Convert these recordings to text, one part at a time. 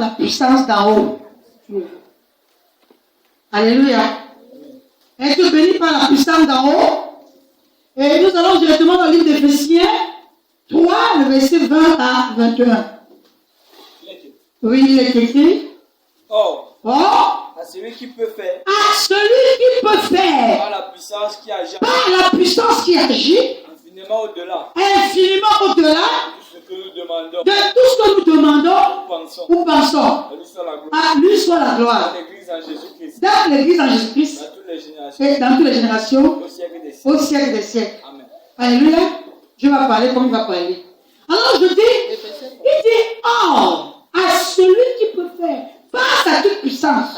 la puissance d'en haut. Alléluia. Être béni par la puissance d'en haut. Et nous allons directement dans le livre d'Éphésiens 3, le verset 20 à 21. Oui, il est écrit. Or, à celui qui peut faire. À celui qui peut faire. Par la puissance qui agit. Par la puissance qui agit. Infiniment au-delà. Infiniment au-delà. De tout ce que nous demandons. De tout ce que nous demandons. Ou pensons. À lui soit la gloire. Dans l'église en Jésus-Christ. Dans l'église en Jésus-Christ. Dans toutes les générations. Et dans toutes les générations. Au siècle des siècles. Au siècle des siècles. Amen. Alléluia. Dieu va parler comme il va parler. Alors je dis, il dit, or, à celui qui peut faire, par sa toute puissance.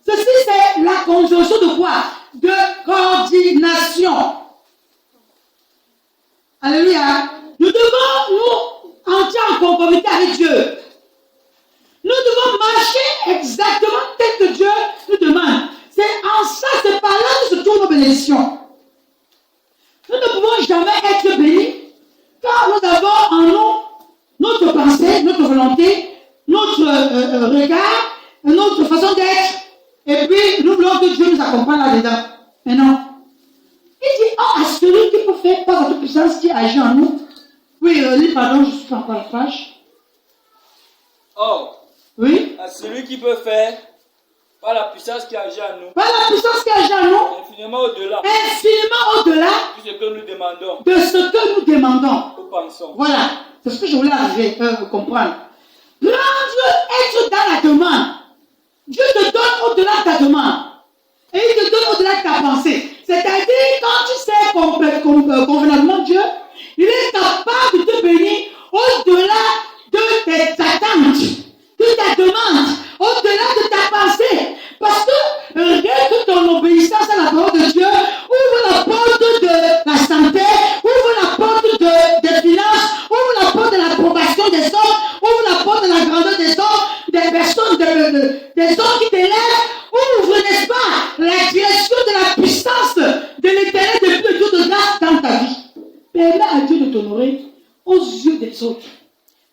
Ceci, c'est la conjonction de quoi? De coordination. Alléluia. Nous devons nous entrer en conformité avec Dieu. Nous devons marcher exactement tel que Dieu nous demande. C'est en ça, c'est par là que se trouvent nos bénédictions. Nous ne pouvons jamais être bénis car nous avons en nous notre pensée, notre volonté, notre regard, notre façon d'être. Et puis, nous voulons que Dieu nous accompagne là-dedans. Mais non. Il dit, oh, à celui qui peut faire par toute puissance qui agit en nous. Oui, pardon, je suis encore à la page. Or, oui. À celui qui peut faire par la puissance qui agit en nous. Par la puissance qui agit en nous. Infiniment au-delà. Infiniment au-delà. De ce que nous demandons. De ce que nous demandons. Ou pensons. Voilà. C'est ce que je voulais arriver, comprendre. Être dans la demande. Dieu te donne au-delà de ta demande. Et il te donne au-delà de ta pensée. C'est-à-dire, quand tu sais convenablement Dieu, il est capable de te bénir au-delà de tes attentes, de ta demande, au-delà de ta pensée. Parce que rien que ton obéissance à la parole de Dieu ouvre la porte de la santé, ouvre la porte des finances, ouvre la porte de l'approbation des hommes, ouvre la porte de la grandeur des hommes, des personnes, des hommes qui t'élèvent, ouvre, n'est-ce pas, la direction de la puissance de l'éternel de Dieu de grâce dans ta vie. Permets à Dieu de t'honorer aux yeux des autres.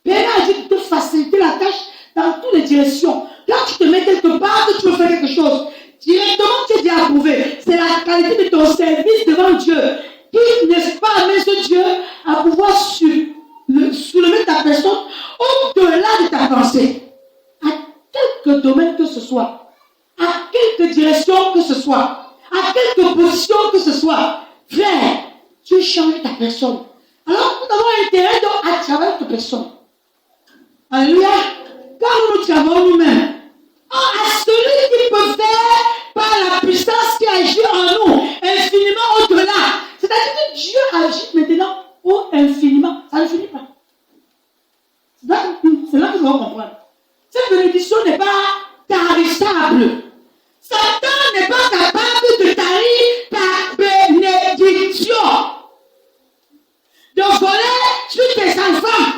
Permets à Dieu de te faciliter la tâche dans toutes les directions. Quand tu te mets quelque part, que tu veux faire quelque chose, directement tu es déjà approuvé. C'est la qualité de ton service devant Dieu qui, n'est-ce pas, amène ce Dieu à pouvoir soulever ta personne au-delà de ta pensée. À quelque domaine que ce soit, à quelque direction que ce soit, à quelque position que ce soit, frère, tu changes ta personne. Alors nous avons intérêt à travailler ta personne. Alléluia. Car nous travaillons nous-mêmes. À celui qui peut faire par la puissance qui agit en nous, infiniment au-delà. C'est-à-dire que Dieu agit maintenant infiniment. Ça ne finit pas. C'est là que nous devons comprendre. Cette bénédiction n'est pas tarissable. Satan n'est pas capable de tarir ta bénédiction. De voler sur tes enfants,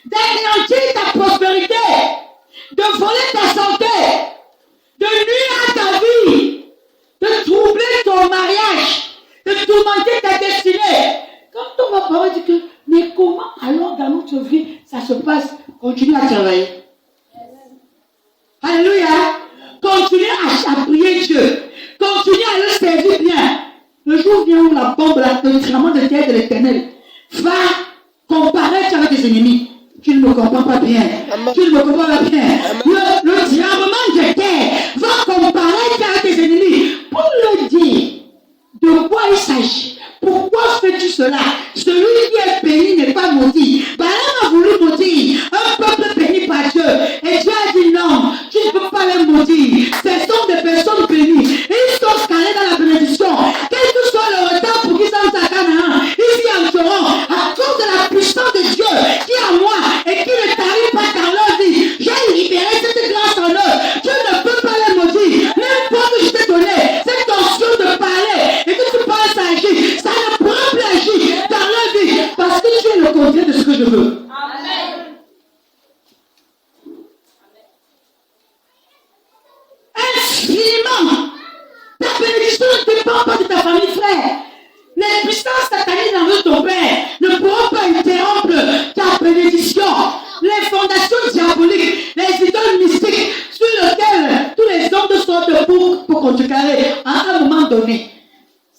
d'anéantir ta prospérité, de voler ta santé, de nuire à ta vie, de troubler ton mariage, de tourmenter ta destinée. Quand on va parler, dire que, mais comment alors dans notre vie ça se passe? Continue à travailler. Alléluia. Continue à prier Dieu. Continue à le servir bien. Le jour vient où la bombe, le tremblement de terre de l'éternel va comparaître avec tes ennemis. Tu ne me comprends pas bien. Amen. Tu ne me comprends pas bien. Le tremblement de terre va comparaître avec tes ennemis pour leur dire de quoi il s'agit. Pourquoi fais-tu cela? Celui qui est béni n'est pas maudit. Balaam a voulu maudire un peuple béni par Dieu. Et Dieu a dit non, tu ne peux pas les maudire. Ce sont des personnes bénies. Et ils sont scalés dans la bénédiction. Quel que soit le retard pour qu'ils s'en à Canaan, ils y entreront à cause de la puissance de Dieu qui est en moi et qui ne t'arrive pas dans leur vie. J'ai libéré cette grâce en eux. Tu ne peux pas les maudire. N'importe que je t'ai donné, cette option de parler et que tu parles, ça agit. Ça ne pourra plus agir dans leur vie parce que tu es le contraire de ce que je veux. Amen. Infiniment. Ta bénédiction ne dépend pas de ta famille, frère. Les puissances sataniques dans ton père ne pourront pas interrompre ta bénédiction. Les fondations diaboliques contrecarrer à un moment donné.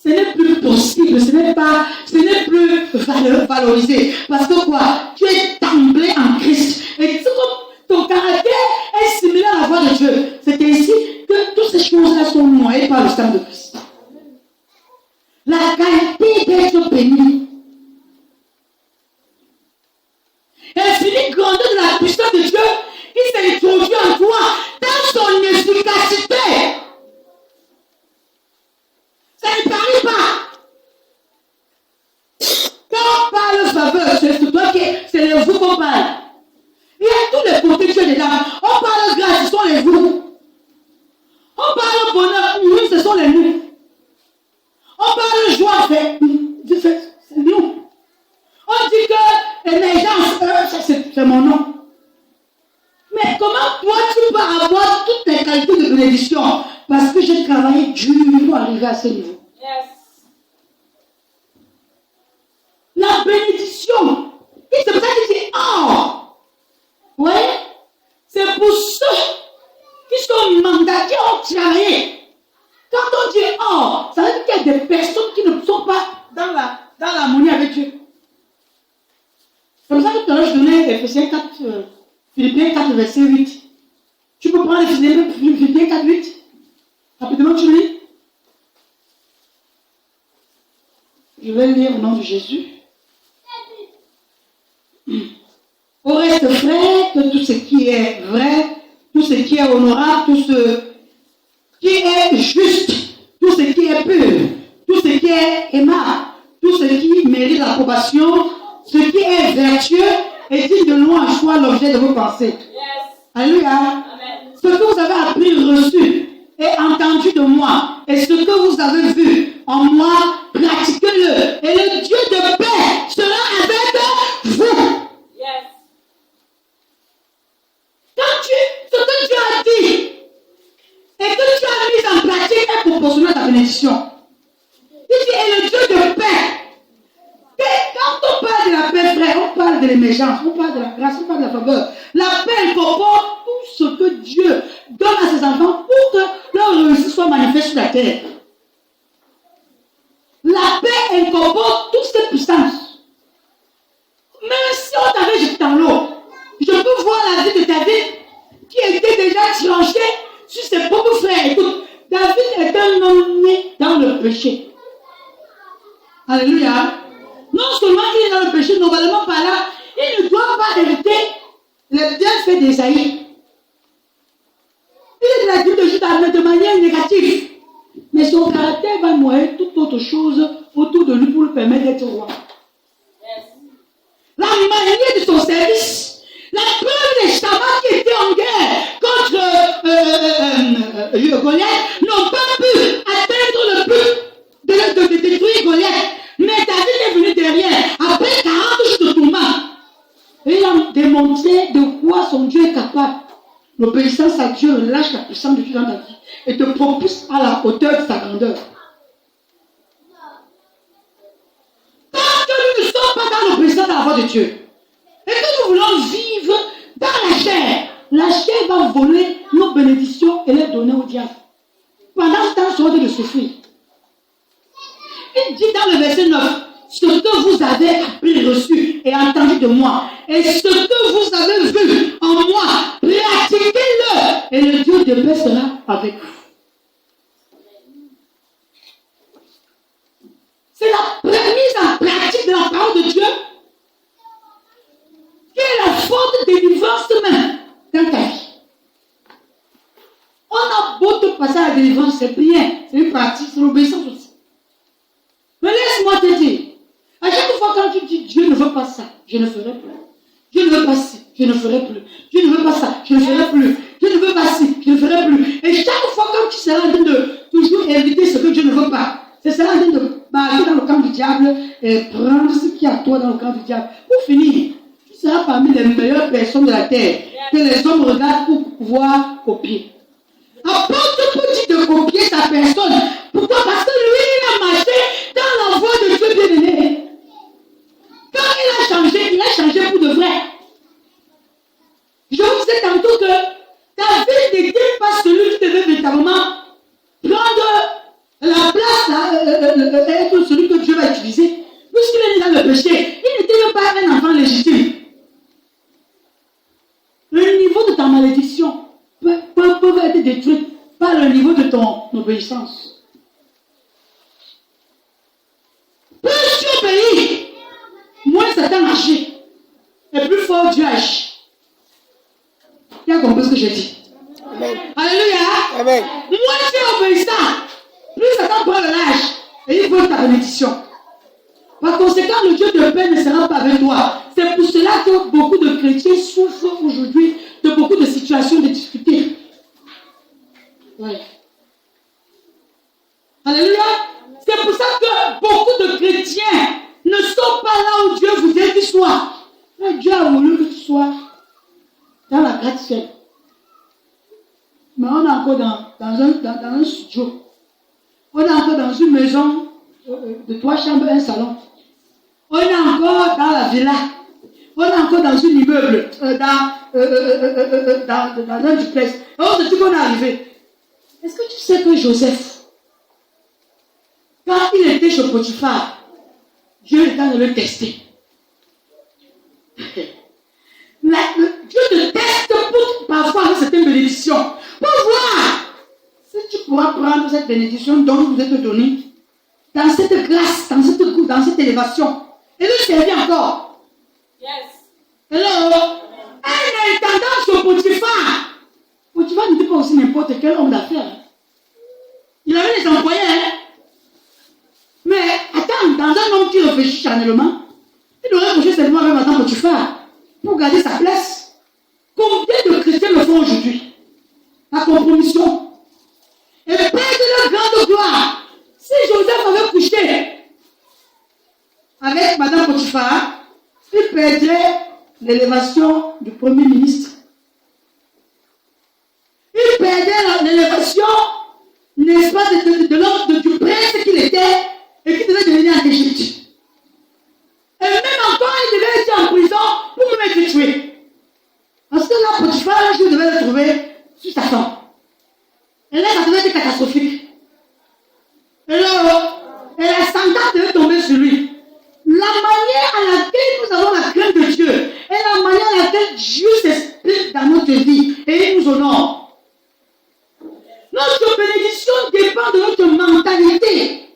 Ce n'est plus possible, ce n'est plus valorisé. Parce que quoi? Tu es tremblé en Christ. Et comme ton caractère est similaire à la voix de Dieu, c'est ainsi que toutes ces choses-là sont noyées par le sang de Christ. La qualité d'être béni. L'infinie grandeur de la puissance de Dieu qui s'est introduit en toi dans son efficacité. Ça ne parie pas. Quand on parle faveur, c'est toi qui c'est les vous qu'on parle. Il y a tous les côtés que tu es dedans. On parle grâce, ce sont les vous. On parle bonheur, oui, ce sont les nous. On parle joie, c'est nous. On dit que émergence, c'est mon nom. Mais comment toi tu peux avoir toutes les qualités de bénédiction? Parce que j'ai travaillé dur pour arriver à ce niveau. Yes. La bénédiction. Et c'est pour ça qu'il dit or. Oui. C'est pour ceux qui sont mandatés à travailler. Quand on dit or, ça veut dire qu'il y a des personnes qui ne sont pas dans l'harmonie avec Dieu. C'est pour ça que tout à l'heure je donnais Ephésiens 4, Philippiens 4, verset 8. Tu peux prendre Philippiens 4, 8. Rapidement, tu lis. Je vais lire au nom de Jésus. Au reste, frère, que tout ce qui est vrai, tout ce qui est honorable, tout ce qui est juste, tout ce qui est pur, tout ce qui est aimable, tout ce qui mérite l'approbation, ce qui est vertueux et digne de louange soit l'objet de vos pensées. Yes. Alléluia. Amen. Ce que vous avez appris, reçu et entendu de moi, et ce que vous avez vu en moi, pratiquez-le. Et le Dieu de paix sera avec vous. Yes. Ce que Dieu a dit et que tu as mis en pratique est proportionnel à ta bénédiction. Il dit, et le Dieu de paix. Et quand on parle de la paix, frère, on parle de l'émergence, on parle de la grâce, on parle de la faveur. La paix incorpore tout ce que Dieu donne à ses enfants pour que leur réussite soit manifeste sur la terre. La paix incorpore toutes ces puissances. Même si on t'avait jeté dans l'eau, je peux voir la vie de David qui était déjà tranché sur ses propres frères. Écoute, David est un homme né dans le péché. Alléluia. Non seulement il est dans le péché, normalement par là, il ne doit pas hériter les bienfaits d'Ésaïe. Il est de la vie de Judas, mais de manière négative. Mais son caractère va noyer toute autre chose autour de lui pour lui permettre d'être roi. Yes. La manière de son service, la preuve des chamans qui étaient en guerre contre Goliath n'ont pas pu atteindre le but de détruire Goliath. Mais David est venu derrière, après 40 jours de tourment. Et il a démontré de quoi son Dieu est capable. L'obéissance à Dieu relâche la puissance de Dieu dans ta vie et te propulse à la hauteur de sa grandeur. Tant que nous ne sommes pas dans l'obéissance à la voix de Dieu et que nous voulons vivre dans la chair va voler nos bénédictions et les donner au diable. Pendant ce temps, on de souffrir. Il dit dans le verset 9, ce que vous avez appris, reçu et entendu de moi, et ce que vous avez vu en moi, pratiquez-le, et le Dieu de paix sera avec vous. C'est la mise en pratique de la parole de Dieu qui est la forte délivrance même dans ta vie. On a beau te passer à la délivrance, c'est bien, c'est une pratique, c'est l'obéissance aussi. Mais laisse-moi te dire, à chaque fois quand tu dis Dieu ne veut pas ça, je ne ferai plus. Dieu ne veut pas ci, je ne ferai plus. Dieu ne veut pas ça, je ne ferai plus. Dieu ne veut pas ci, je ne ferai plus. Et chaque fois quand tu seras en train de toujours éviter ce que Dieu ne veut pas, ce sera en train de barrer dans le camp du diable et prendre ce qui est à toi dans le camp du diable. Pour finir, tu seras parmi les meilleures personnes de la terre que les hommes regardent pour pouvoir copier. Apôtre peut dire de copier sa personne. Pourquoi? Parce que lui, il a marché dans la voie de Dieu bien-aimé. Quand il a changé pour de vrai. Je vous disais tantôt que David n'était pas celui qui devait véritablement prendre être celui que Dieu va utiliser. Puisqu'il est dans le péché, il n'était même pas un enfant légitime. Le niveau de ta malédiction peut être détruit par le niveau de ton obéissance. Plus tu obéis, moins Satan agit. Et plus fort Dieu agit. Tu as compris ce que je dis? Amen. Alléluia. Amen. Moins tu es obéissant, plus Satan prend le lâche et il vole ta bénédiction. Par conséquent, le Dieu de paix ne sera pas avec toi. C'est pour cela que beaucoup de chrétiens souffrent aujourd'hui de beaucoup de situations de difficultés. Oui. Alléluia. C'est pour ça que beaucoup de chrétiens ne sont pas là où Dieu voudrait qu'ils soient. Mais Dieu a voulu que tu sois dans la gratte-ciel. Mais on est encore dans un studio. On est encore dans une maison de 3 chambres et un salon. On est encore dans la villa. On est encore dans un immeuble, dans un duplex. Et on se dit qu'on est arrivé. Est-ce que tu sais que Joseph, quand il était chez Potiphar, Dieu est en train de le tester. Dieu te teste parfois avec certaines bénédictions. Pour voir si tu pourras prendre cette bénédiction dont vous êtes donné dans cette grâce, dans cette élévation. Et le servir encore. Yes. Hello. Un intendant sur Potiphar. Potiphar n'était pas aussi n'importe quel homme d'affaires. Il avait des employés. Hein? Mais attends, dans un homme qui réfléchit charnellement, il aurait couché seulement avec Madame Potiphar pour garder sa place. Combien de chrétiens le font aujourd'hui? La compromission. Et perdre leur grande gloire. Si Joseph avait couché avec Madame Potiphar, il perdrait l'élévation du Premier ministre. Il perdait l'élévation, n'est-ce pas, de l'ordre du prince qu'il était et qui devait devenir en Égypte. Et même encore, il devait être en prison pour même être tué. Parce que là, Potiphar, un jour, devait le trouver sur sa tombe. Et là, ça devait être catastrophique. Et la sentence devait tomber sur lui. La manière à laquelle nous avons la crainte de Dieu et la manière à laquelle Dieu s'explique dans notre vie et il nous honore. Notre bénédiction dépend de notre mentalité.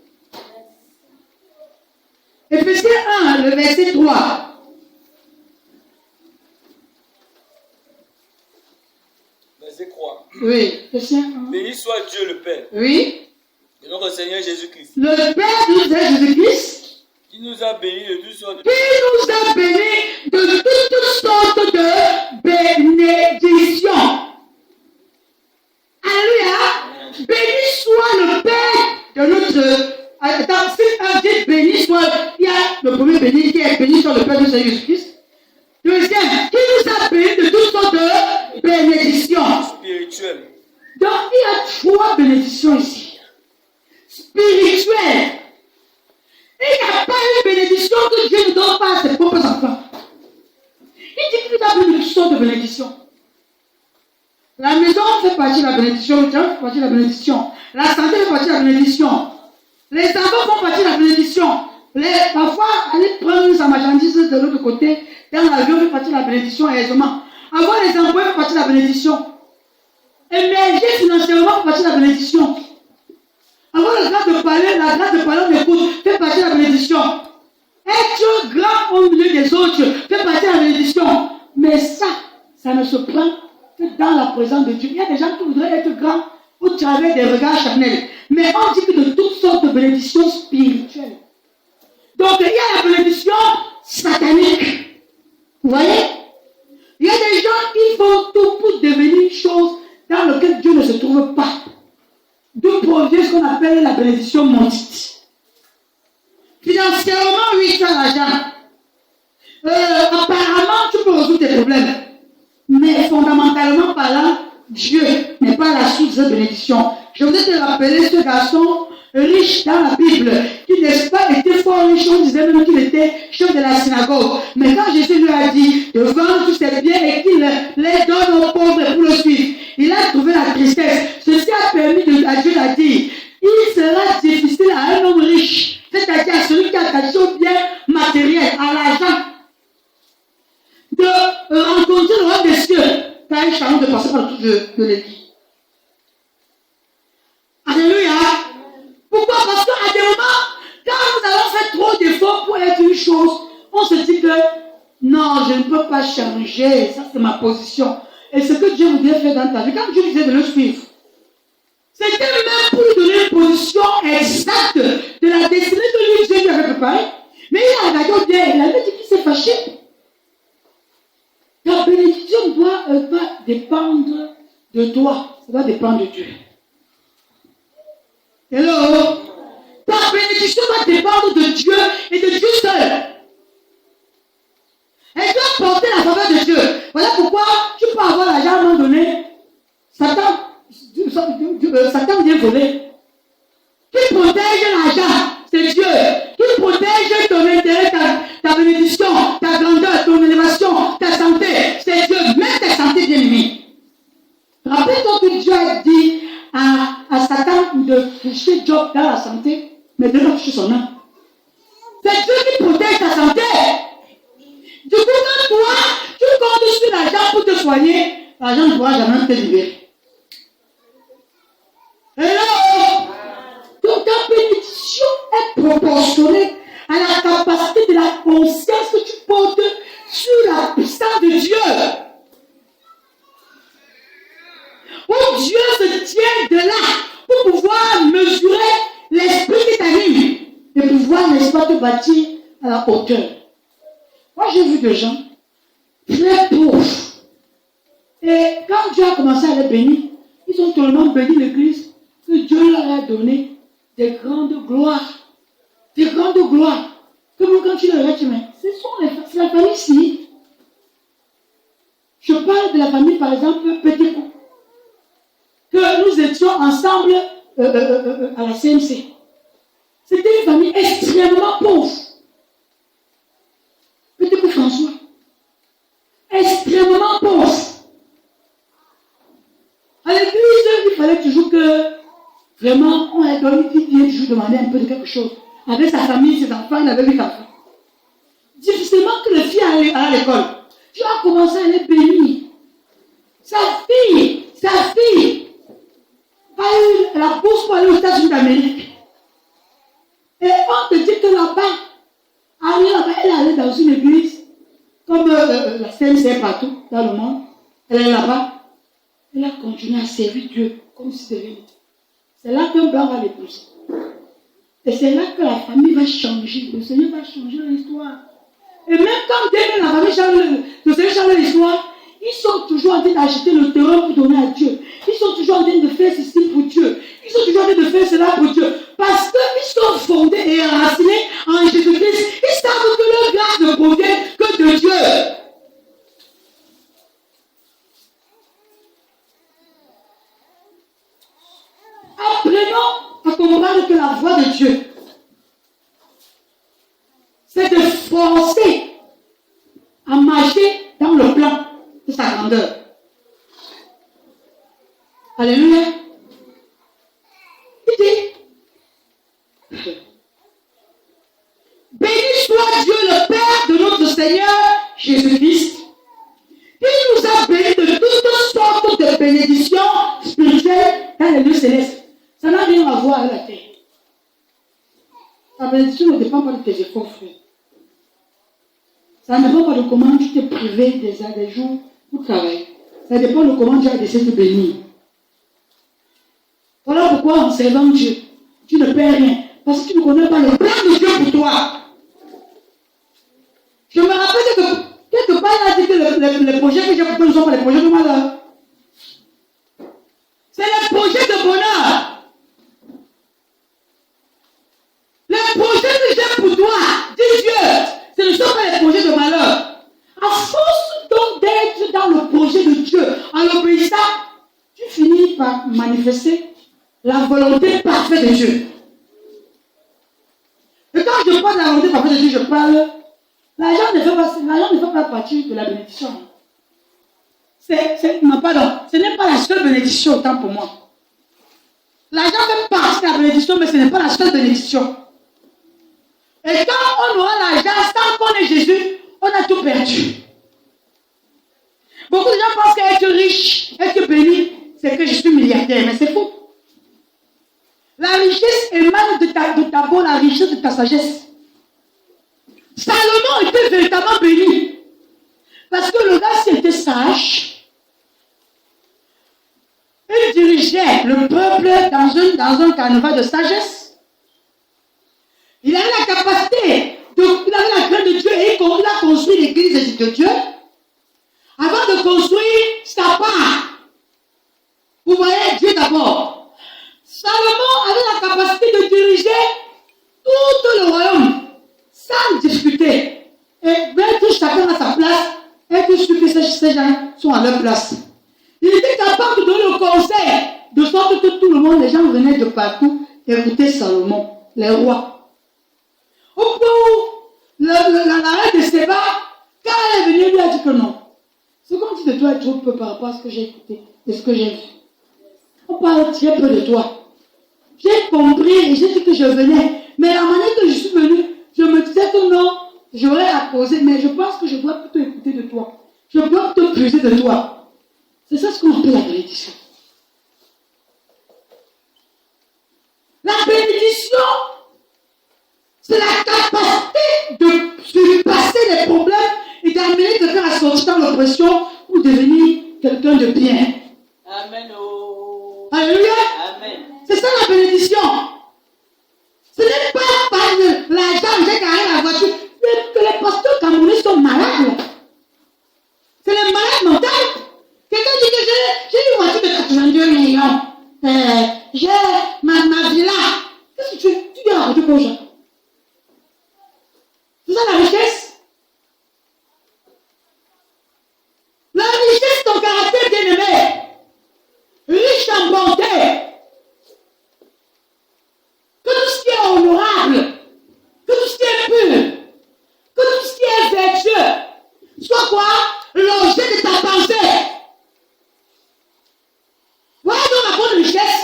Éphésiens 1, le verset 3. Verset 3. Oui, Éphésiens 1. Béni soit Dieu le Père Oui. de notre Seigneur Jésus-Christ, Le Père de notre Seigneur Jésus-Christ qui nous a bénis de toutes sortes de... qui nous a bénis de toutes sortes de bénédictions. Alléluia. Béni soit le Père de notre... Attends, si un dit béni soit... Il y a le premier béni qui est béni soit le Père de Seigneur Jésus-Christ. Deuxième, qui nous a bénis de toutes sortes de bénédictions. spirituelles. Donc, il y a 3 bénédictions ici. Spirituelles. Il n'y a pas une bénédiction que Dieu ne donne pas à ses propres enfants. Il dit qu'il nous a donné toutes sortes de bénédictions. La maison fait partie de la bénédiction, le travail fait partie de la bénédiction, la santé fait partie de la bénédiction, les enfants font partie de la bénédiction. Parfois, aller prendre sa marchandise de l'autre côté, dans l'avion fait partie de la bénédiction aisément. Avoir les emplois fait partie de la bénédiction. Émerger financièrement fait partie de la bénédiction. Avoir la grâce de parler en écoute fait partie de la bénédiction. Être grand au milieu des autres fait partie de la bénédiction. Mais ça ne se prend que dans la présence de Dieu. Il y a des gens qui voudraient être grands au travers des regards charnels. Mais on dit que de toutes sortes de bénédictions spirituelles. Donc il y a la bénédiction satanique. Vous voyez? Il y a des gens qui font tout pour devenir une chose dans laquelle Dieu ne se trouve pas. D'où provient ce qu'on appelle la bénédiction maudite. Financièrement, oui, tu as l'argent. Apparemment, tu peux résoudre tes problèmes. Mais fondamentalement parlant, Dieu n'est pas la source de bénédiction. Je voudrais te rappeler ce garçon riche dans la Bible, qui n'est pas était fort riche, on disait même qu'il était chef de la synagogue. Mais quand Jésus lui a dit de vendre tous ses biens et qu'il les donne aux pauvres pour le suivre, il a trouvé la tristesse. Ceci a permis à Dieu de dire, il sera difficile à un homme un changement de pensée par le truc de l'église. Alléluia. Pourquoi? Parce qu'à des moments, quand nous allons faire trop d'efforts pour être une chose, on se dit que non, je ne peux pas changer. Ça, c'est ma position. Et ce que Dieu voudrait faire dans ta vie, quand Dieu disait de le suivre, c'était même pour lui donner une position exacte de la destinée que lui, Dieu lui avait préparée. Mais il a regardé au bien, il avait dit qu'il s'est fâché. Ta bénédiction doit pas dépendre de toi, ça doit dépendre de Dieu. Hello? Ta bénédiction doit dépendre de Dieu et de Dieu seul. Elle doit porter la faveur de Dieu. Voilà pourquoi tu peux avoir l'argent à un moment donné. Satan vient voler. Qui protège l'argent? C'est Dieu. Qui protège ton intérêt, ta bénédiction, ta grandeur, ton élévation, ta santé. C'est Dieu. Même ta santé bien-aimée. Rappelle-toi que Dieu a dit à Satan de toucher Job dans la santé, mais de ne pas toucher son âme. C'est Dieu qui protège ta santé. Du coup, quand toi, tu comptes sur l'argent pour te soigner, l'argent ne pourra jamais te libérer. Hello? Donc ta bénédiction est proportionnée à la capacité de la conscience que tu portes sur la puissance de Dieu. Où Dieu se tient de là pour pouvoir mesurer l'esprit qui t'anime et pouvoir, n'est-ce pas, te bâtir à la hauteur. Moi, j'ai vu des gens très pauvres. Et quand Dieu a commencé à les bénir, ils ont tellement béni l'église que Dieu leur a donné des grandes gloires. Des grandes gloires. Comme quand tu le regardes, tu dis, mais c'est la famille ici. Je parle de la famille, par exemple, Petit Coup. Que nous étions ensemble à la CMC. C'était une famille extrêmement pauvre. Petit Coup François. Extrêmement pauvre. À l'église, il fallait toujours que vraiment on ait donné qui vient toujours demander un peu de quelque chose. Avec sa famille, ses enfants, il avait 8 enfants. Difficilement que le fils allait à l'école. Tu as commencé à les bénir. Sa fille a eu la bourse pour aller aux États-Unis d'Amérique. Et on te dit que là-bas, elle est allée dans une église, comme la CMC partout dans le monde. Elle est là-bas. Elle a continué à servir Dieu comme si c'était rien. C'est là qu'un blanc va l'épouser. Et c'est là que la famille va changer. Le Seigneur va changer l'histoire. Et même quand dès que la famille change, le Seigneur change l'histoire, ils sont toujours en train d'acheter le terrain pour donner à Dieu. Ils sont toujours en train de faire ceci pour Dieu. Ils sont toujours en train de faire cela pour Dieu. Parce qu'ils sont fondés et enracinés en Jésus-Christ. Ils savent que leur grâce ne provient que de Dieu. Apprenons à comprendre que la voie de Dieu, c'est de forcer à marcher dans le plan de sa grandeur. Alléluia. Il dit, béni soit Dieu le Père de notre Seigneur Jésus-Christ, qui nous a bénis de toutes sortes de bénédictions spirituelles dans les lieux célestes. Ça n'a rien à voir avec la terre. Ta bénédiction ne dépend pas de tes efforts, frère. Ça ne dépend pas de comment tu t'es privé des jours pour travailler. Ça dépend de comment tu as décidé de te bénir. Voilà pourquoi en servant Dieu, tu ne perds rien. Parce que tu ne connais pas le plan de Dieu pour toi. Je me rappelle que quelque part il a dit que les projets que j'ai pour toi ne sont pas les projets de malheur. C'est les projets de bonheur. Les projets que j'ai pour toi, dit Dieu, ce ne sont pas les projets de malheur. À force donc d'être dans le projet de Dieu, en l'obéissant, tu finis par manifester la volonté parfaite de Dieu. Et quand je parle de la volonté parfaite de Dieu, je parle, l'argent ne fait pas partie de la bénédiction. Non, pardon, ce n'est pas la seule bénédiction autant pour moi. L'argent fait partie de la bénédiction, mais ce n'est pas la seule bénédiction. Et quand on aura l'argent sans qu'on ait Jésus, on a tout perdu. Beaucoup de gens pensent qu'être riche, être béni, c'est que je suis milliardaire, mais c'est faux. La richesse émane d'abord la richesse de ta sagesse. Salomon était véritablement béni. Parce que le gars, s'il était sage, il dirigeait le peuple dans un carnaval de sagesse. Il avait la capacité, il avait la crainte de Dieu et il a construit l'église de Dieu avant de construire sa part. Vous voyez, Dieu d'abord. Salomon avait la capacité de diriger tout le royaume sans discuter. Et mettre chacun à sa place et être sûr que ces gens sont à leur place. Il était capable de donner le conseil de sorte que tout le monde, les gens venaient de partout écouter Salomon, les rois. Au point où la reine de Séba, quand elle est venue, elle lui a dit que non. Ce qu'on dit de toi est trop peu par rapport à ce que j'ai écouté et ce que j'ai vu. On parle très peu de toi. J'ai compris et j'ai dit que je venais. Mais la manière que je suis venue, je me disais que non, j'aurais à causer, mais je pense que je dois plutôt écouter de toi. Je dois plutôt puiser de toi. C'est ça ce qu'on appelle la bénédiction. La bénédiction, c'est la capacité de surpasser les problèmes et d'amener quelqu'un à sortir dans l'oppression ou devenir quelqu'un de bien. Amen. Oh. Alléluia. Amen. C'est ça la bénédiction. Ce n'est pas par l'argent, j'ai gagné la voiture. Que les pasteurs camerounais sont malades. C'est les malades mentaux. Quelqu'un dit que j'ai une voiture de 82 millions. J'ai ma villa. Qu'est-ce que tu dis à la voiture aux gens? C'est ça la richesse? La richesse, ton caractère bien-aimé. Riche en bonté. Que tout ce qui est honorable, que tout ce qui est pur, que tout ce qui est vertueux, soit quoi? L'objet de ta pensée. Voilà donc la bonne richesse.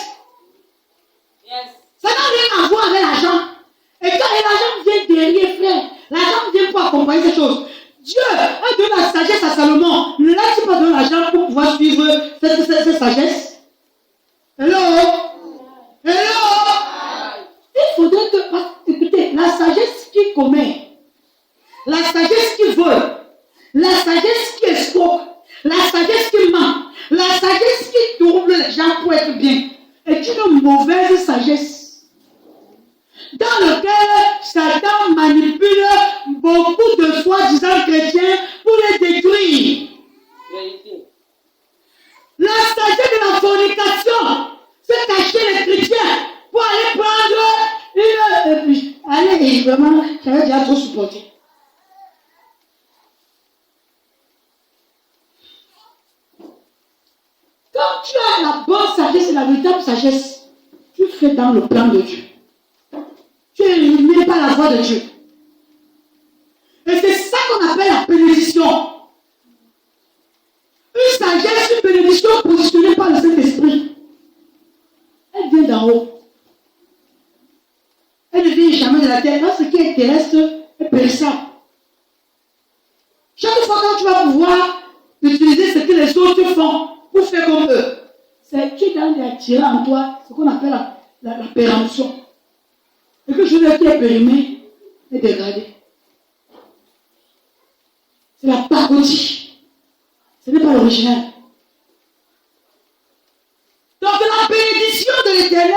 Yes. Ça n'a rien à voir avec l'argent. Et quand l'argent vient derrière, frère, l'argent vient pour accompagner ces choses. Dieu a donné la sagesse à Salomon. Ne l'a-t-il pas donné l'argent pour pouvoir suivre cette sagesse? Hello? Hello? Il faudrait que, écoutez, la sagesse qui commet, la sagesse qui vole, la sagesse qui escroque, la sagesse qui ment, la sagesse qui trouble les gens pour être bien, est une mauvaise sagesse dans laquelle Satan manipule beaucoup de soi-disant chrétiens pour les détruire. Vérité. La sagesse de la fornication, c'est cacher les chrétiens pour aller prendre une... Et puis, allez, vraiment, j'avais déjà trop supporté. Quand tu as la bonne sagesse et la véritable sagesse, tu fais dans le plan de Dieu. Tu es illuminé par la voix de Dieu. Et c'est ça qu'on appelle la bénédiction. Une sagesse, une bénédiction positionnée par le Saint-Esprit. Elle vient d'en haut. Elle ne vient jamais de la terre. Là, ce qui est terrestre est périssable. Chaque fois que tu vas pouvoir utiliser ce que les autres font pour faire comme eux, c'est tu es dans d'attirer en toi ce qu'on appelle la péremption. Et que je veux qui est périmé est dégradé. C'est la parodie. Ce n'est pas l'original. Donc la bénédiction de l'Éternel,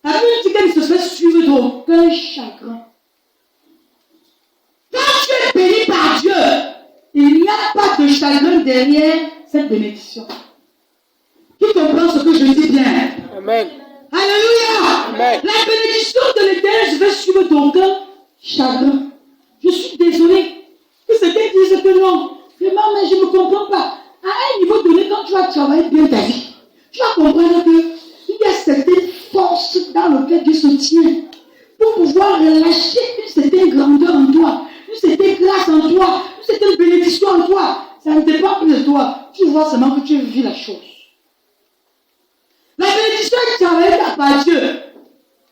la Bible dit qu'elle ne se fait suivre d'aucun chagrin. Quand tu es béni par Dieu, il n'y a pas de chagrin derrière cette bénédiction. Qui comprend ce que je dis bien? Amen. Alléluia. Amen. La bénédiction de l'Éternel, je vais suivre d'aucun chagrin. Je suis désolé que certains disent que non. Vraiment, mais je ne comprends pas. À un niveau donné, quand tu vas travailler bien ta vie, tu vas comprendre qu'il y a certaines forces dans lesquelles Dieu se tient pour pouvoir relâcher une certaine grandeur en toi, une certaine grâce en toi, une certaine bénédiction en toi. Ça ne dépend plus de toi. Tu vois seulement que tu vis la chose. La bénédiction est travaillée par Dieu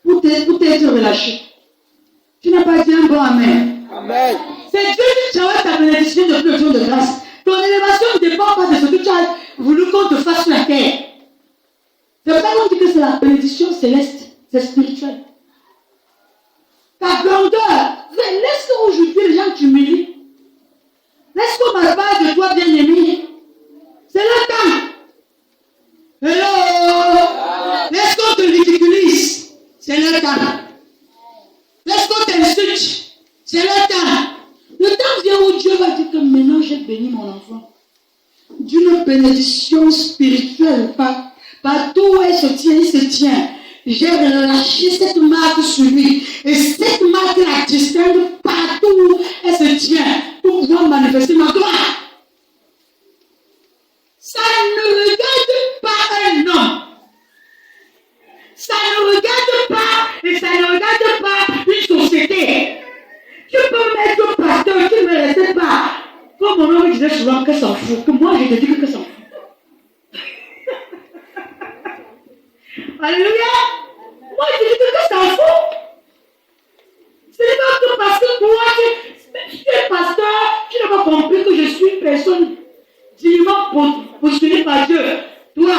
pour t'être relâché. Tu n'as pas dit un bon amen. Amen. C'est Dieu qui travaille ta bénédiction depuis le jour de grâce. Ton élévation ne dépend qu'on te fasse sur la terre. C'est pour ça qu'on dit que c'est la bénédiction céleste. C'est spirituel. Ta grandeur. Laisse qu'aujourd'hui les gens t'humilient. Laisse qu'on m'abat de toi, bien-aimé. C'est le temps. Hello. Laisse qu'on te ridiculise. C'est le temps. Laisse qu'on t'insulte. C'est le temps. Le temps vient où Dieu va dire que maintenant j'ai béni mon enfant. D'une bénédiction spirituelle. Partout où elle se tient, il se tient. J'ai relâché cette marque sur lui. Et cette marque la distingue partout où elle se tient. Pour pouvoir manifester ma gloire. Ça ne regarde pas un homme. Ça ne regarde pas et ça ne regarde pas une société. Tu peux mettre un pasteur qui ne me respecte pas. Comme mon homme disait souvent que s'en fout. Que moi je te dis que s'en fout. Alléluia. Moi je te dis que s'en fout. Ce n'est pas que parce que toi tu es pasteur, tu n'as pas compris que je suis une personne dignement positionnée par Dieu. Toi,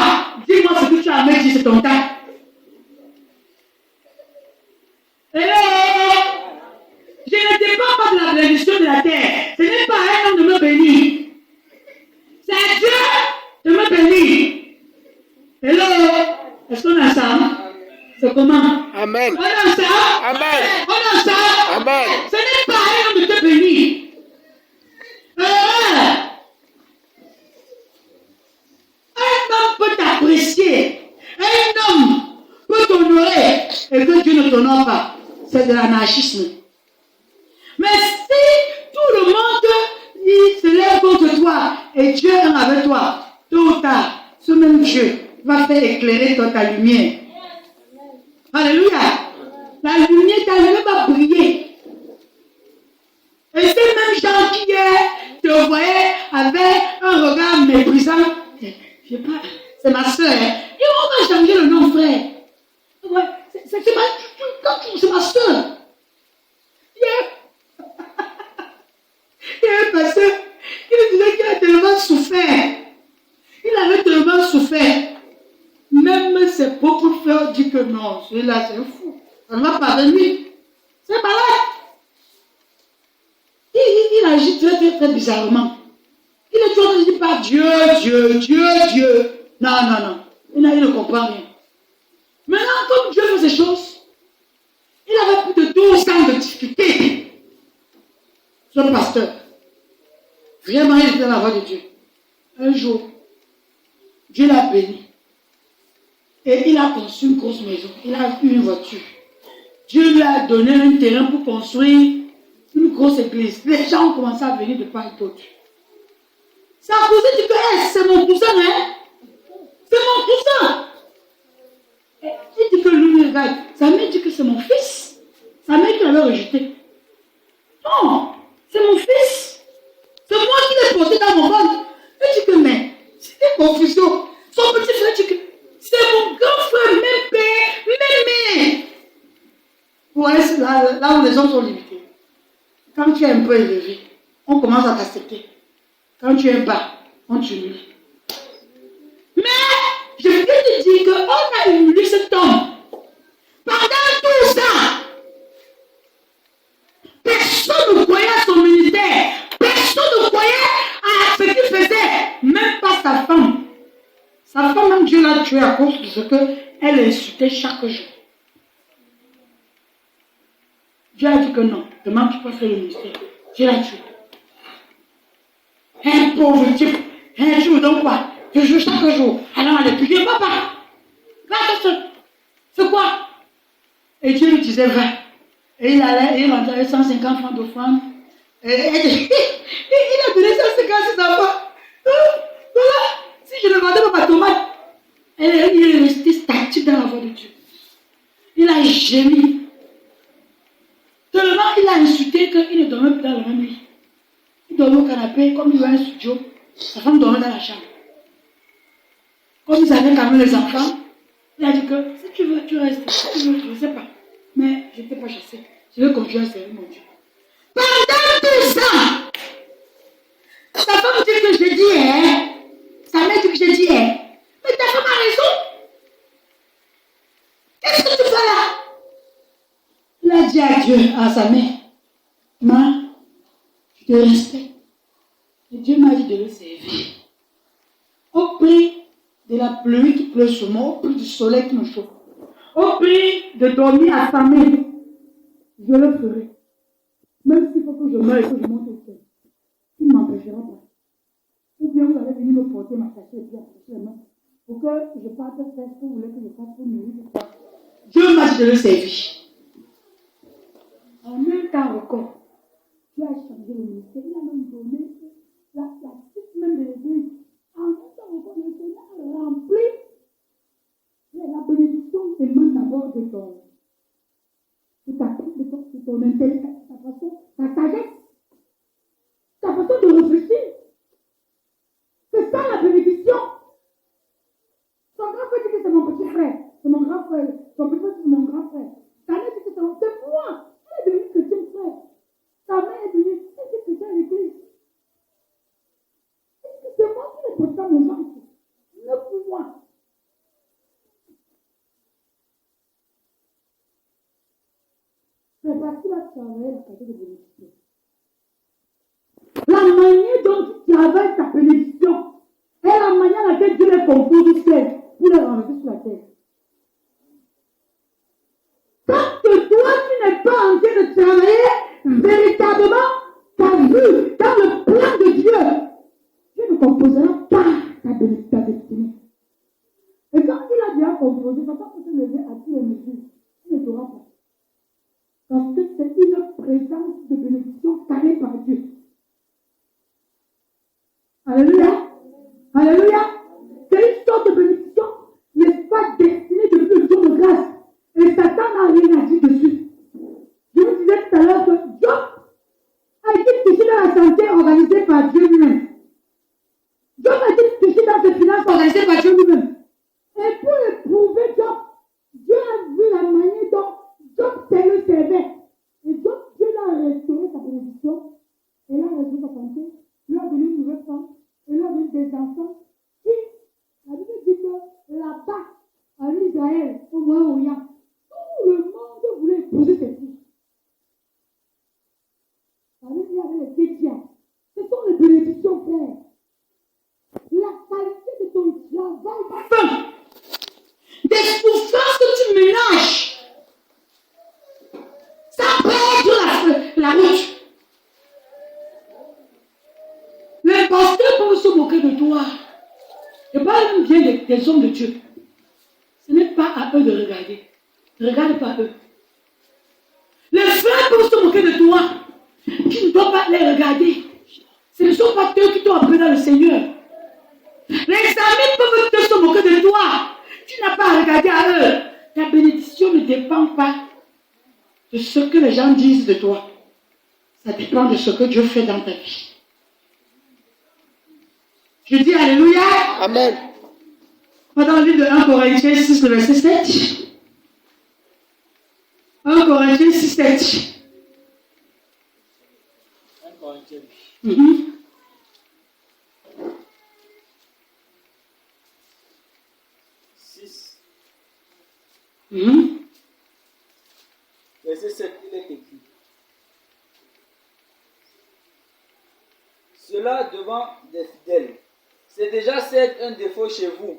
dis-moi ce que tu as à me dire, c'est ton temps. Je ne dépends pas de la bénédiction de la terre. Ce n'est pas à un homme de me bénir. C'est à Dieu de me bénir. Hello. Est-ce qu'on est ensemble? C'est comment? Amen. On est ensemble? Amen. On est ensemble? Amen. Ce n'est pas à un homme de te bénir. Un homme peut t'apprécier. Un homme peut t'honorer et que Dieu ne t'honore pas. C'est de l'anarchisme. Mais si tout le monde il se lève contre toi et Dieu est avec toi, tôt ou tard, ce même Dieu va faire éclairer ta lumière. Alléluia. La lumière, ta lumière va briller. Et ces mêmes gens qui te voyaient avec un regard méprisant, je sais pas, c'est ma soeur. Et on va changer le nom, frère. Ouais, c'est ma soeur. Il y a un pasteur qui me disait qu'il a tellement souffert. Il avait tellement souffert. Même ses propres frères disent que non, celui-là c'est un fou. Ça ne va pas venir. C'est malade. Il agit très, très, très bizarrement. Il est toujours dit par Dieu, Dieu, Dieu, Dieu. Non, non, non. Il ne comprend rien. Maintenant, comme Dieu fait ces choses, il avait plus de 12 ans de difficulté. Ce pasteur. Vraiment, il était dans la voie de Dieu. Un jour, Dieu l'a béni. Et il a construit une grosse maison. Il a eu une voiture. Dieu lui a donné un terrain pour construire une grosse église. Les gens ont commencé à venir de part et d'autre. Sa cousine dit que c'est mon cousin, hein? C'est mon cousin. Et il dit que lui, regarde, sa mère dit que c'est mon fils. Sa mère qui l'avait rejeté. Non, c'est mon fils. C'est moi qui l'ai porté dans mon ventre. Il dit que, mais, c'était confusion. Son petit frère dit que c'est mon grand frère, même père, même mère. Ouais, c'est là où les hommes sont limités. Quand tu es un peu élevé, on commence à t'accepter. Quand tu es bas, on t'humilie. Mais, je voulais te dire qu'on a humilié cet homme. Pendant 12 ans, personne ne croyait à son ministère. Personne ne croyait à ce qu'il faisait. Même pas sa femme. Sa femme, même Dieu l'a tuée à cause de ce qu'elle insultait chaque jour. Dieu a dit que non. Demain, tu peux faire le ministère. Dieu l'a tué. Un pauvre type. Un jour, donc quoi? Je joue chaque jour. Alors, elle est priée, papa. Va, c'est quoi? Et Dieu lui disait, va. Et il allait, et il entendait 150 francs d'offrande. Et il a donné 150 à ses enfants. Voilà. Si je ne vendais pas ma tomate, il est resté statique dans la voie de Dieu. Il a gémi. Tellement il a insulté qu'il ne dormait plus dans le même lit. Il dormait au canapé, comme il avait un studio. Sa femme dormait dans la chambre. Comme ils avaient quand même les enfants, il a dit que si tu veux, tu restes. Si tu veux, je ne sais pas. Mais je n'étais pas chassé. Je veux continuer à servir mon Dieu. Pendant 12 ans, sa femme dit que je dis, hein. Sa mère dit que je dis, hein. dit à Dieu, à sa mère, maman, je te respecte. Et Dieu m'a dit de le servir. Au prix de la pluie qui pleut sur moi, au prix du soleil qui me chauffe, au prix de dormir affamé, je le ferai. Même s'il faut que je meure et que je monte au ciel. Il ne m'empêchera pas. Ou bien vous allez venir me porter, m'attacher et puis attacher les mains pour que je parte faire ce que vous voulez que je fasse pour nourrir. Dieu m'a dit de le servir. En même temps encore, Dieu a changé le ministère. Il a même donné la suite même de l'église. En même temps encore, le Seigneur a rempli la bénédiction émane d'abord de ton intellect, ta façon, ta sagesse, ta façon de réfléchir. C'est ça la bénédiction. Son grand frère dit que c'est mon petit frère, c'est mon grand frère. Son petit frère, c'est mon grand frère. Ta mère dit que c'est moi. Elle est devenue chrétienne, frère. Ta mère est devenue chrétienne à l'église. C'est moi qui l'ai porté à mon ventre. 9 mois. C'est parce qu'il a travaillé la qualité de bénédiction. La manière dont tu travailles ta bénédiction est la manière à laquelle Dieu les compose au ciel pour les renverser sur la terre. Tant que toi, tu n'es pas en train de travailler véritablement ta vie dans le plan de Dieu, Dieu ne composera pas ta destinée. Et quand il a déjà composé, papa peut se lever à tous les mesures. Tu ne t'auras pas. Parce que c'est une présence de bénédiction carrée par Dieu. Alléluia. Alléluia. C'est une sorte de bénédiction, n'est-ce pas, destinée depuis le jour de grâce. Et Satan n'a rien à dire dessus. Je vous disais tout à l'heure que Job a été touché dans la santé organisée par Dieu lui-même. Job a été touché dans ses finances organisées par Dieu lui-même. Et pour éprouver Job, Dieu a vu la manière dont Job le servait. Et Job, Dieu l'a restauré sa bénédiction. Et là, il a restauré sa santé. Il a donné une nouvelle femme. Et il a donné des enfants. Qui, la Bible dit que là-bas, en Israël, au Moyen-Orient, tout le monde voulait épouser ses filles. Il y avait les chrétiens. Ce sont les bénédictions, frère. La qualité de ton travail, des souffrances que tu ménages, ça perd la route. Les pasteurs peuvent se moquer de toi. Je parle bien des hommes de Dieu. Ce n'est pas à eux de regarder. Ne regarde pas eux. Les frères peuvent se moquer de toi. Tu ne dois pas les regarder. Ce ne sont pas eux qui t'ont appris dans le Seigneur. Les amis peuvent se moquer de toi. Tu n'as pas à regarder à eux. Ta bénédiction ne dépend pas de ce que les gens disent de toi. Ça dépend de ce que Dieu fait dans ta vie. Je dis Alléluia. Amen. Dans le livre de 1 Corinthiens 6, le verset 7. 1 Corinthiens 6, 7. 1 Corinthiens. Mm-hmm. Mm-hmm. Verset 7, il est écrit. Cela devant des fidèles. C'est déjà certes un défaut chez vous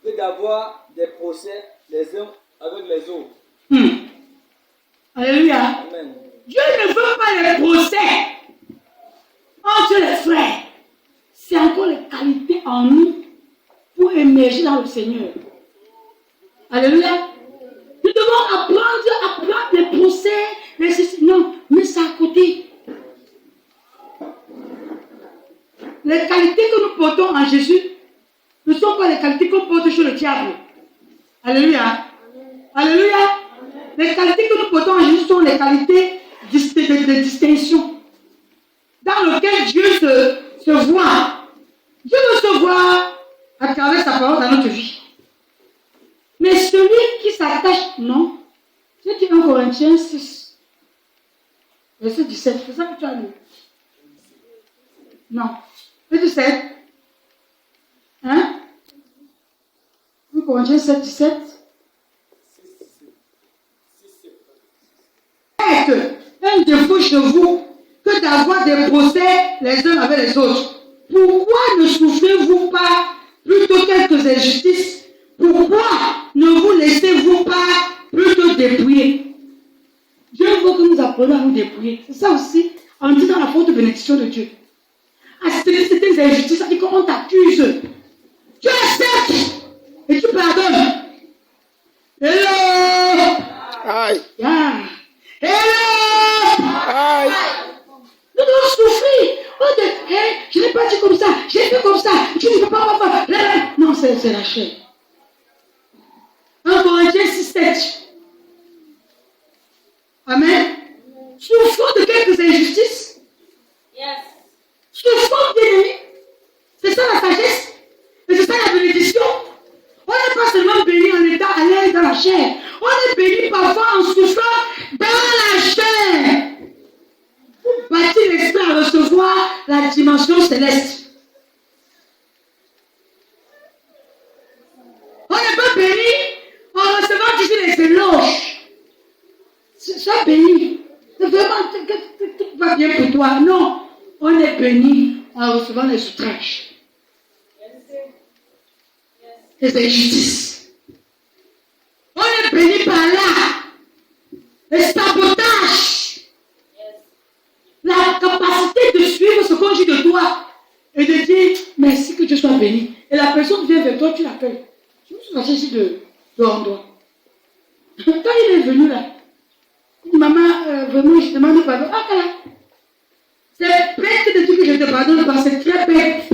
que d'avoir des procès les uns avec les autres. Alléluia. Amen. Dieu ne veut pas les procès entre les frères. C'est encore les qualités en nous pour émerger dans le Seigneur. Alléluia. Nous devons apprendre les procès, non, mais ça à côté. Les qualités que nous portons en Jésus ne sont pas les qualités qu'on porte chez le diable. Alléluia. Alléluia. Les qualités que nous portons en Jésus sont les qualités de distinction dans lesquelles Dieu se voit. Dieu veut se voir à travers sa parole dans notre vie. Mais celui qui s'attache, non. C'est dit 1 Corinthiens 6, verset 17. C'est ça que tu as lu? Non. C'est 17. Hein? 1 Corinthiens 7, 17. chez vous que d'avoir des procès les uns avec les autres. Pourquoi ne souffrez-vous pas plutôt quelques injustices? Pourquoi ne vous laissez-vous pas plutôt dépouiller? Dieu veut que nous apprenions à nous dépouiller. C'est ça aussi, on dit dans la forte bénédiction de Dieu. C'était des injustices, ça dit qu'on t'accuse. Tu acceptes et tu pardonnes. Hello! Aïe. Yeah. Hello! Aïe. Nous devons souffrir. Je n'ai pas dit comme ça, j'ai fait comme ça, tu ne peux pas faire. Non, c'est la chair. 1 Corinthiens 6:7. Amen. Souffrons de quelques injustices. Yes. Souffrons bien. C'est ça la sagesse. Et c'est ça la bénédiction. On n'est pas seulement béni en étant à l'aise dans la chair. On est béni parfois en souffrant dans la chair. Pour bâtir l'esprit à recevoir la dimension céleste. On n'est pas béni en recevant toujours les éloges. Sois béni. C'est vraiment que tout va bien pour toi. Non. On est béni en recevant les outrages. Les injustices. On est béni par là. Les sabotages. La capacité de suivre ce qu'on dit de toi et de dire merci que Dieu soit béni. Et la personne vient vers toi, tu l'accueilles. Je me suis fâché ici de Hondois. Quand il est venu là, il dit maman, vraiment, je demande pardon. Ah, voilà. C'est bête de dire que je te pardonne parce que c'est très bête.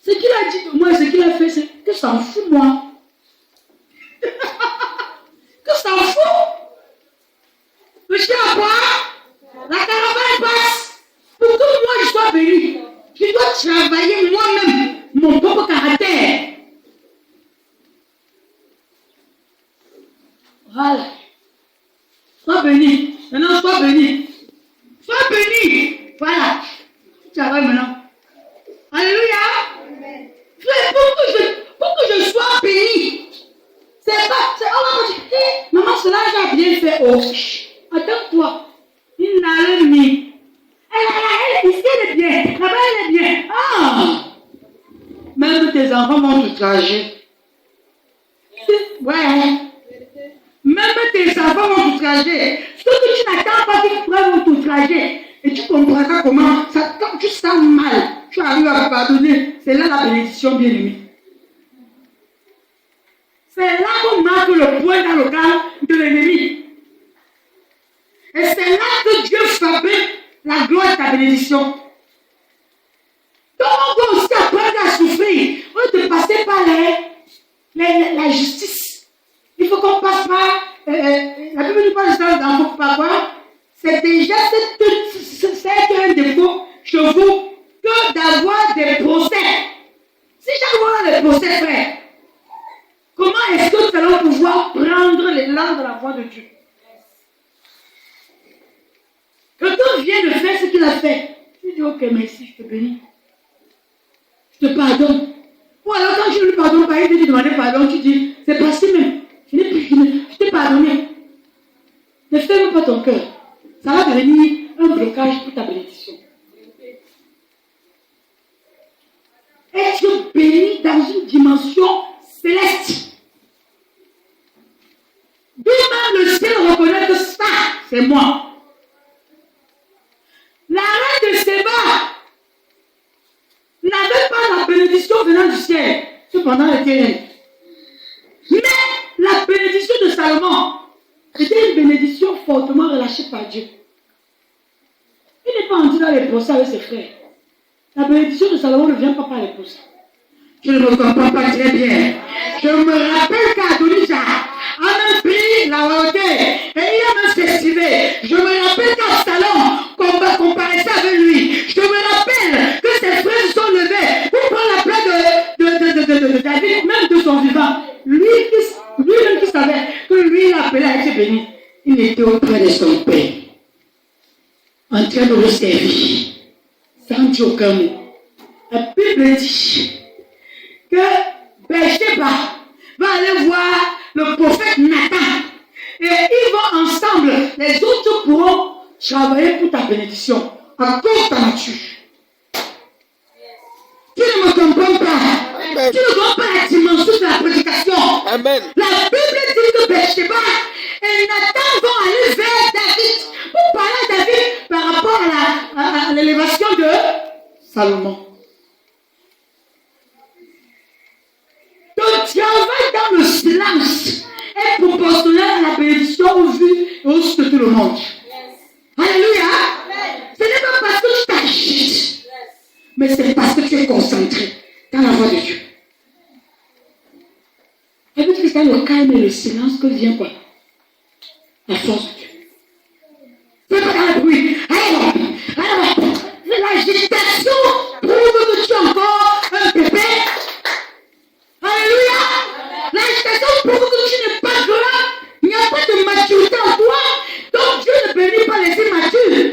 Ce qu'il a dit de moi, ce qu'il a fait, c'est que ça en fout, moi. Que ça en fout. Le chien à boire, la caravane passe. Pour que moi je sois béni, je dois travailler moi-même mon propre caractère. Voilà. Sois béni. Maintenant, sois béni. Sois béni. Voilà. Tu travailles maintenant. Alléluia. Pour que je sois béni. C'est pas. On va me dire, hey, maman, cela j'ai bien fait. Oh, attends-toi. Il n'a rien mis. Elle, ici elle est bien. Là-bas elle est bien. Ah! Même tes enfants vont t'outrager. Ouais. Même tes enfants vont t'outrager. Ce que tu n'attends pas qu'ils pourraient t'outrager. Et tu comprendras comment, quand tu sens mal, tu arrives à pardonner. C'est là la bénédiction bien aimée. C'est là qu'on marque le point dans le camp de l'ennemi. Et c'est là que Dieu fabrique la gloire de ta bénédiction. Donc on doit aussi apprendre à souffrir. On doit passer par la justice. Il faut qu'on passe par... la Bible nous parle dans quoi? C'est déjà c'est un défaut chez vous que d'avoir des procès. Si chaque fois on a des procès, frère, comment est-ce que nous allons pouvoir prendre l'élan de la voix de Dieu? Quelqu'un vient de faire ce qu'il a fait. Tu dis, ok, merci, je te bénis. Je te pardonne. Ou alors quand je ne lui pardonne pas, il te dit demander pardon, tu dis, c'est passé même. Je t'ai pardonné. Ne ferme pas ton cœur. Ça va devenir un blocage pour ta bénédiction. Être béni dans une dimension céleste. Lui-même le ciel reconnaît que ça, c'est moi. La reine de Séba n'avait pas la bénédiction venant du ciel. Cependant, elle était reine. Mais la bénédiction de Salomon était une bénédiction fortement relâchée par Dieu. Il n'est pas entré dans les procès avec ses frères. La bénédiction de Salomon ne vient pas par les procès. Je ne me comprends pas très bien. Je me rappelle qu'Adonija a même pris la royauté et il a même festivé. Je me rappelle qu'Absalom comparaissait avec lui. Je me rappelle que ses frères se sont levés pour prendre la place de David, même de son vivant. Lui-même qui savait que lui, il appelait à être béni. Il était auprès de son père, en train de le servir, sans dire aucun mot. La Bible dit que Bathsheba va aller voir le prophète Nathan. Et ils vont ensemble. Les autres pourront travailler pour ta bénédiction à cause de ta nature. Tu ne me comprends pas. Amen. Tu ne comprends pas la dimension de la prédication. Amen. La Bible dit que Bathsheba et Nathan vont aller vers David pour parler à David par rapport à l'élévation de Salomon. Ton travail dans le silence est proportionnel à la bénédiction au vu et au su de tout le monde. Alléluia. Ce n'est pas parce que tu t'agites, mais c'est parce que tu es concentré dans la voix de Dieu. Et puis c'est dans le calme et le silence que vient quoi? La force de Dieu. Fais pas dans le bruit. Alors, l'agitation prouve que tu es encore un bébé. Alléluia. L'agitation prouve que tu n'es pas grand. Il n'y a pas de maturité en toi. Donc Dieu ne bénit pas les immatures.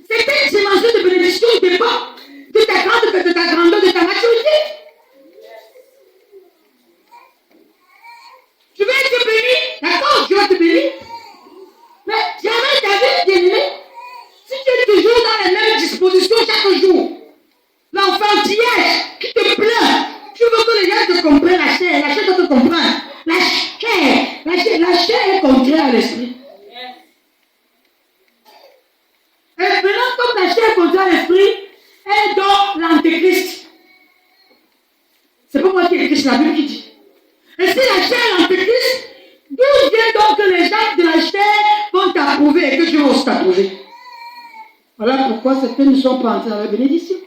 C'est une dimension de bénédiction qui dépend de ta grandeur, de ta maturité. Tu veux être béni, d'accord, Dieu va te bénir. Mais jamais David, bien-aimé, si tu es toujours dans les mêmes dispositions chaque jour, l'enfantillage qui te plaint, tu veux que les gens te comprennent, la chair doit te comprendre. La chair est contraire à l'esprit. Et maintenant, comme la chair est contraire à l'esprit, elle est dans l'antéchrist. C'est pas moi qui écris, c'est la Bible qui dit. Et si la chair est l'antéchrist, d'où vient donc que les gens de la chair vont t'approuver et que Dieu va aussi t'approuver? Voilà pourquoi certains ne sont pas entrés dans la bénédiction.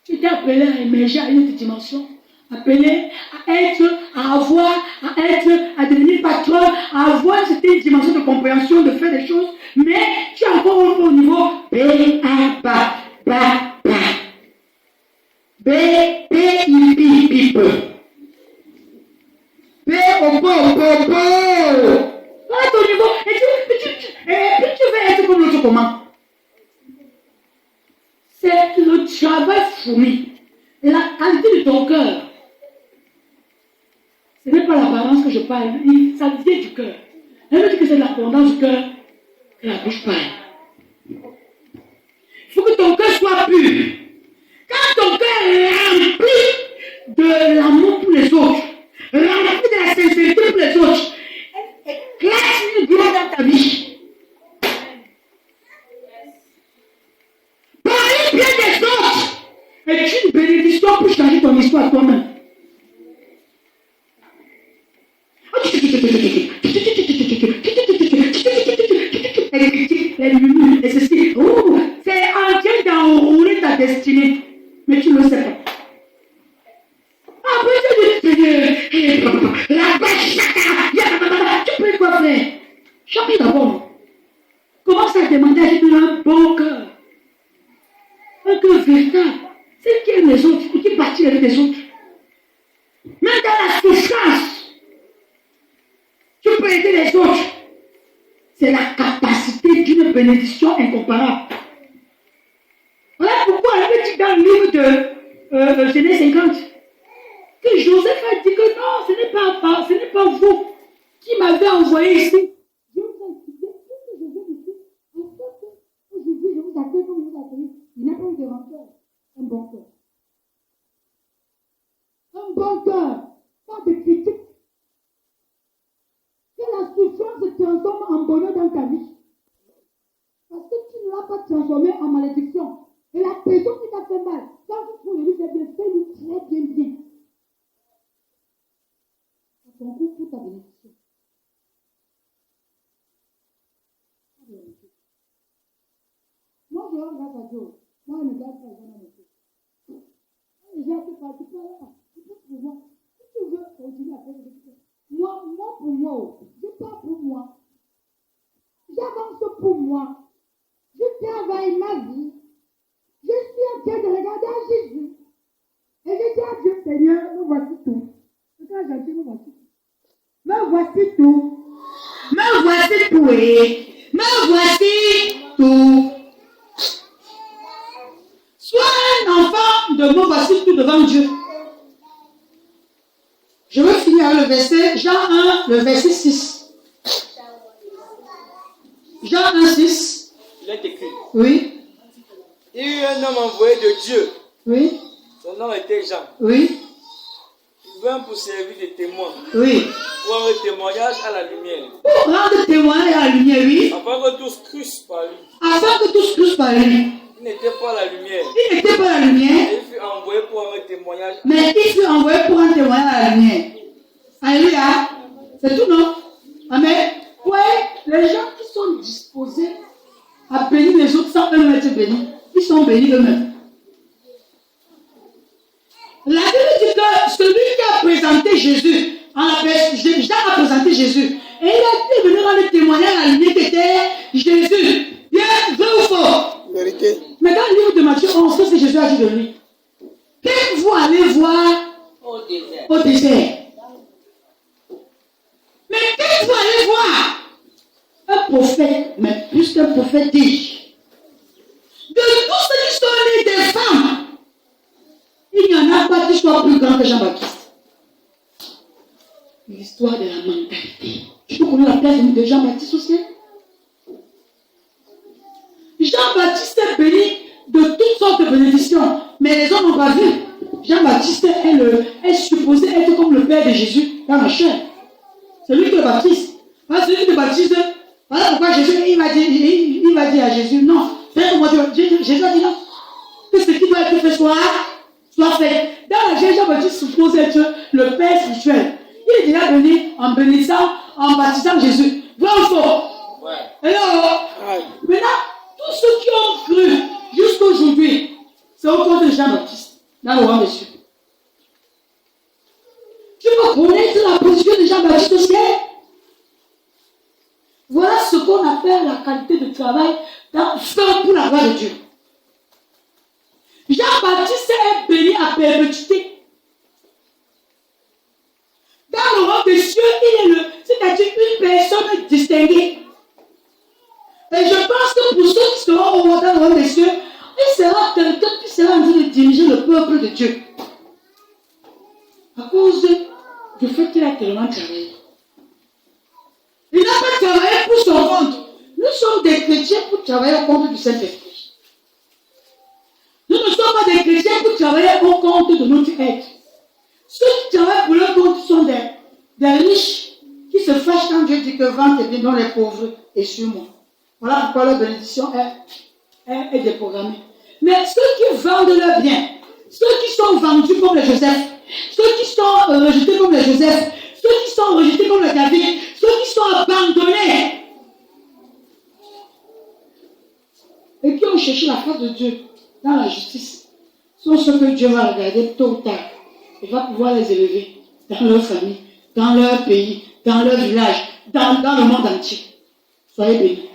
Tu t'es appelé à émerger à une autre dimension. Appelé à être, à devenir patron, à avoir cette dimension de compréhension, de faire des choses, mais tu es encore au niveau voilà ton niveau. Et puis tu veux être comme l'autre comment? C'est le travail fourni. Et la qualité de ton cœur. Ce n'est pas l'apparence que je parle, ça vient du cœur. Elle me dit que c'est l'abondance du cœur que la bouche parle. Il faut que ton cœur soit pur. Quand ton cœur est rempli de l'amour pour les autres, rempli de la sincérité pour les autres, éclate une gloire dans ta vie. Parler bien des autres est une bénédiction pour changer ton histoire toi-même. Et ceci, c'est en train d'enrouler ta destinée, mais tu ne le sais pas. Après, tu peux quoi faire? Chacun d'abord. Commence à demander à Dieu un bon cœur. Un cœur véritable. C'est qui aime les autres, qui bâtit avec les autres. Même dans la souffrance, tu peux aider les autres. C'est la capacité d'une bénédiction incomparable. Voilà pourquoi elle dit dans le livre de Genèse 50 que Joseph a dit que non, ce n'est pas vous qui m'avez envoyé ici. Dieu vous a dit, que je viens ici, en fait, aujourd'hui, je vous accueille comme je vous accueille. Il n'a pas eu de rancœur, un bon cœur. Un bon cœur, pas de critique. Que la souffrance se transforme en bonheur dans ta vie. Parce que tu ne l'as pas transformé en malédiction. Et la personne qui t'a fait mal, quand vous trouvez lui, c'est bien, fais-lui très bien. Ça concourt pour ta bénédiction. Moi, je regarde à Dieu. Moi, je ne regarde pas les gens dans les yeux. Les gens qui participent là, c'est pas pour moi. Si tu veux continuer à faire des choses, moi, pour moi, je pars pour moi. J'avance pour moi. Je travaille ma vie. Je suis en train de regarder à Jésus. Et je dis à Dieu, Seigneur, me voici tout. C'est quand j'ai dit, me voici tout. Me voici tout. Me voici tout. Me voici tout. Sois un enfant de me voici tout devant Dieu. Je veux finir avec le verset, Jean 1, le verset 6. Jean 1,6. il est écrit. Oui. Il y eut un homme envoyé de Dieu. Oui. Son nom était Jean. Oui. Il vint pour servir de témoin, Oui. pour rendre témoignage à la lumière, Pour rendre témoignage à la lumière, oui. afin que tous crussent par lui. Afin que tous crussent par lui. Il n'était pas la lumière. Il n'était pas la lumière, Et il fut envoyé pour rendre témoignage. mais il fut envoyé pour rendre témoignage à la lumière. Alléluia. C'est tout, non? Amen. Ouais, les gens qui sont disposés à bénir les autres sans eux-mêmes être bénis, ils sont bénis eux-mêmes. La Bible dit que celui qui a présenté Jésus, Jean a présenté Jésus, et il a dit venir rendre témoignage à la lumière qui était Jésus. Bien, vrai ou faux? Vérité. Mais dans le livre de Matthieu 11, qu'est-ce que Jésus a dit de lui? Quand vous allez voir Au désert. au désert. Mais quand vous allez voir un prophète, mais plus qu'un prophète dit, de tous ceux qui sont nés des femmes, il n'y en a pas qui soit plus grand que Jean-Baptiste. L'histoire de la mentalité. Tu peux connaître la place de Jean-Baptiste au ciel? Jean-Baptiste est béni de toutes sortes de bénédictions, mais les hommes n'ont pas vu. Jean-Baptiste est supposé être comme le Père de Jésus dans la chair. C'est lui qui le baptise. Voilà, celui qui le baptise. Voilà pourquoi Jésus, il va dire à Jésus, non. Jésus a dit non. Que ce qui doit être fait soit fait. Dans la chair, Jean-Baptiste suppose être le Père spirituel. Il est déjà venu en bénissant, en baptisant Jésus. Vrai ou faux? Ouais. Alors, maintenant, tous ceux qui ont cru jusqu'aujourd'hui, c'est au compte de Jean-Baptiste, dans le roi des cieux. Tu peux connaître la position de Jean-Baptiste au ciel. Voilà ce qu'on appelle la qualité de travail faire pour la gloire de Dieu. Jean-Baptiste est béni à perpétuité. Dans le roi des cieux, c'est-à-dire une personne distinguée. Et je pense que pour ceux qui seront au dans le roi des cieux, il sera quelqu'un qui sera en train de diriger le peuple de Dieu. À cause du fait qu'il a tellement travaillé. Il n'a pas travaillé pour son compte. Nous sommes des chrétiens pour travailler au compte du Saint-Esprit. Nous ne sommes pas des chrétiens pour travailler au compte de notre être. Ceux qui travaillent pour leur compte sont des riches qui se fâchent quand Dieu dit que vente et bien dans les pauvres et sur moi. Voilà pourquoi leur bénédiction est déprogrammée. Mais ceux qui vendent leurs biens, ceux qui sont vendus comme les Joseph, ceux qui sont rejetés comme les Joseph, ceux qui sont rejetés comme les David, ceux qui sont abandonnés et qui ont cherché la face de Dieu dans la justice, sont ceux que Dieu va regarder tôt ou tard et va pouvoir les élever dans leur famille, dans leur pays, dans leur village, dans le monde entier. Soyez bénis.